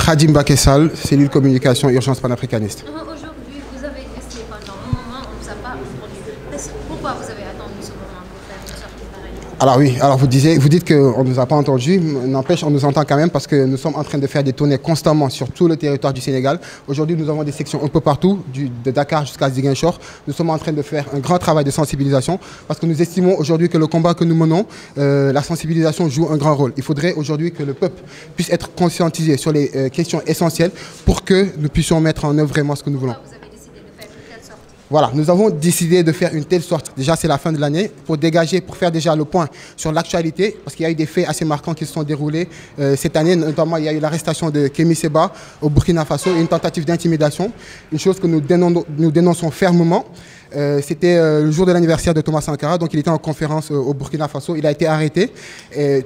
Khadim Bakessal, cellule communication urgence panafricaniste. Aujourd'hui, vous avez resté pendant un moment, on ne vous a pas entendu. Pourquoi vous avez attendu ce moment pour faire une sortie pareille? Alors oui, alors vous dites qu'on ne nous a pas entendu, n'empêche, on nous entend quand même parce que nous sommes en train de faire des tournées constamment sur tout le territoire du Sénégal. Aujourd'hui, nous avons des sections un peu partout, de Dakar jusqu'à Ziguinchor. Nous sommes en train de faire un grand travail de sensibilisation parce que nous estimons aujourd'hui que le combat que nous menons, la sensibilisation joue un grand rôle. Il faudrait aujourd'hui que le peuple puisse être conscientisé sur les questions essentielles pour que nous puissions mettre en œuvre vraiment ce que nous voulons. Voilà, nous avons décidé de faire une telle sortie. Déjà, c'est la fin de l'année pour dégager, pour faire déjà le point sur l'actualité, parce qu'il y a eu des faits assez marquants qui se sont déroulés cette année. Notamment, il y a eu l'arrestation de Kémy Séba au Burkina Faso et une tentative d'intimidation, une chose que nous dénonçons fermement. C'était le jour de l'anniversaire de Thomas Sankara, donc il était en conférence au Burkina Faso, il a été arrêté,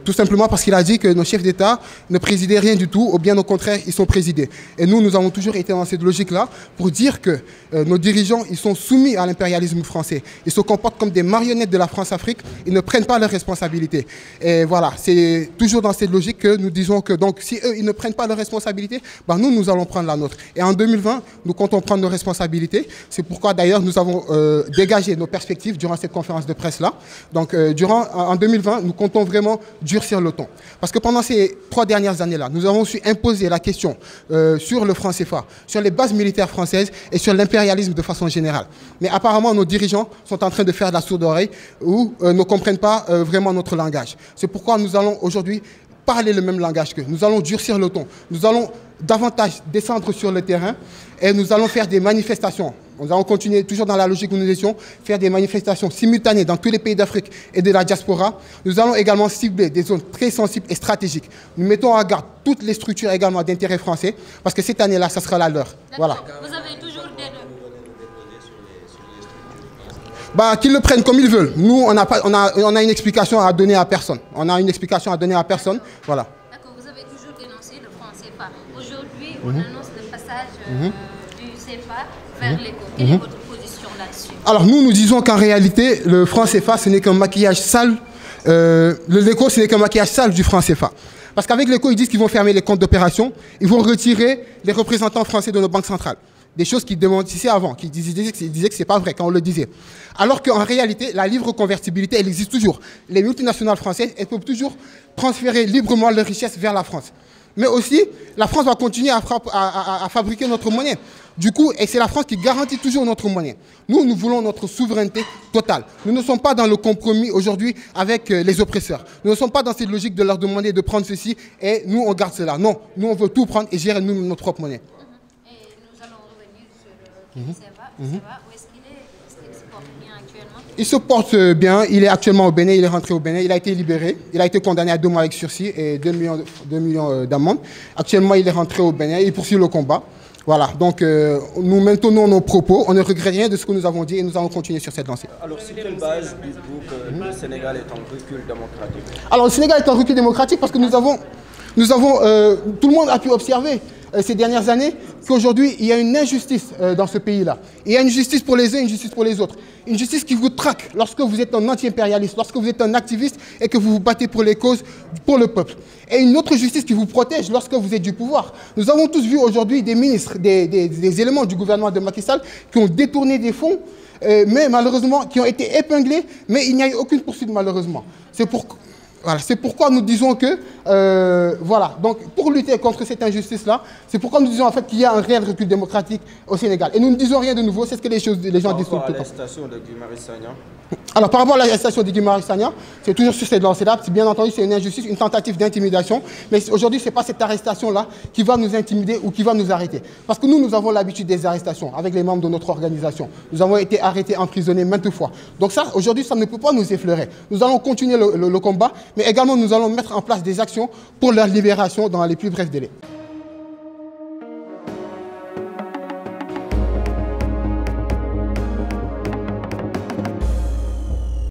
tout simplement parce qu'il a dit que nos chefs d'État ne présidaient rien du tout, ou bien au contraire, ils sont présidés. Et nous avons toujours été dans cette logique-là pour dire que nos dirigeants, ils sont soumis à l'impérialisme français. Ils se comportent comme des marionnettes de la France-Afrique, ils ne prennent pas leurs responsabilités. Et voilà, c'est toujours dans cette logique que nous disons que donc si eux, ils ne prennent pas leurs responsabilités, ben nous allons prendre la nôtre. Et en 2020, nous comptons prendre nos responsabilités. C'est pourquoi d'ailleurs nous avons dégager nos perspectives durant cette conférence de presse-là. Donc, en 2020, nous comptons vraiment durcir le ton. Parce que pendant ces 3 dernières années-là, nous avons su imposer la question sur le franc CFA, sur les bases militaires françaises et sur l'impérialisme de façon générale. Mais apparemment, nos dirigeants sont en train de faire de la sourde oreille ou ne comprennent pas vraiment notre langage. C'est pourquoi nous allons aujourd'hui parler le même langage qu'eux. Nous allons durcir le ton. Nous allons davantage descendre sur le terrain et nous allons faire des manifestations. Nous allons continuer toujours dans la logique où nous étions, faire des manifestations simultanées dans tous les pays d'Afrique et de la diaspora. Nous allons également cibler des zones très sensibles et stratégiques. Nous mettons en garde toutes les structures également d'intérêt français parce que cette année-là, ça sera la leur. Voilà. Vous avez toujours des... Bah, qu'ils le prennent comme ils veulent. Nous, on a une explication à donner à personne. On a une explication à donner à personne. Voilà. D'accord, vous avez toujours dénoncé le franc CFA. Aujourd'hui, on annonce le passage du CFA vers l'éco. Quelle est votre position là-dessus? Alors, nous disons qu'en réalité, le franc CFA, ce n'est qu'un maquillage sale. L'éco, ce n'est qu'un maquillage sale du franc CFA. Parce qu'avec l'éco, ils disent qu'ils vont fermer les comptes d'opération. Ils vont retirer les représentants français de nos banques centrales. Des choses qu'ils démentissaient avant, qui disaient que ce n'est pas vrai quand on le disait. Alors qu'en réalité, la libre convertibilité, elle existe toujours. Les multinationales françaises, elles peuvent toujours transférer librement leurs richesses vers la France. Mais aussi, la France va continuer à fabriquer notre monnaie. Du coup, et c'est la France qui garantit toujours notre monnaie. Nous voulons notre souveraineté totale. Nous ne sommes pas dans le compromis aujourd'hui avec les oppresseurs. Nous ne sommes pas dans cette logique de leur demander de prendre ceci et nous, on garde cela. Non, nous, on veut tout prendre et gérer nous notre propre monnaie. Où est-ce qu'il est? Est-ce qu'il se porte bien actuellement? Il se porte bien, il est actuellement au Bénin, il est rentré au Bénin, il a été libéré, il a été condamné à 2 mois avec sursis et 2 millions d'amende. Actuellement, il est rentré au Bénin, il poursuit le combat. Voilà, donc nous maintenons nos propos, on ne regrette rien de ce que nous avons dit et nous allons continuer sur cette lancée. Alors, sur quelle base dites-vous que le Sénégal est en recul démocratique? Alors, le Sénégal est en recul démocratique parce que tout le monde a pu observer ces dernières années qu'aujourd'hui, il y a une injustice dans ce pays-là. Il y a une justice pour les uns, une justice pour les autres. Une justice qui vous traque lorsque vous êtes un anti-impérialiste, lorsque vous êtes un activiste et que vous vous battez pour les causes, pour le peuple. Et une autre justice qui vous protège lorsque vous êtes du pouvoir. Nous avons tous vu aujourd'hui des ministres, des éléments du gouvernement de Macky Sall qui ont détourné des fonds, mais malheureusement, qui ont été épinglés, mais il n'y a eu aucune poursuite malheureusement. C'est pourquoi nous disons que, donc pour lutter contre cette injustice-là, c'est pourquoi nous disons en fait qu'il y a un réel recul démocratique au Sénégal. Et nous ne disons rien de nouveau, c'est ce que les gens disent tout le temps. Par rapport à l'arrestation de Guy Marius Sagna. Alors par rapport à l'arrestation de Guy Marius Sagna, c'est toujours sur cette lancée-là, bien entendu c'est une injustice, une tentative d'intimidation, mais aujourd'hui ce n'est pas cette arrestation-là qui va nous intimider ou qui va nous arrêter. Parce que nous avons l'habitude des arrestations avec les membres de notre organisation. Nous avons été arrêtés, emprisonnés maintes fois. Donc ça, aujourd'hui, ça ne peut pas nous effleurer. Nous allons continuer le combat, mais également nous allons mettre en place des actions pour leur libération dans les plus brefs délais.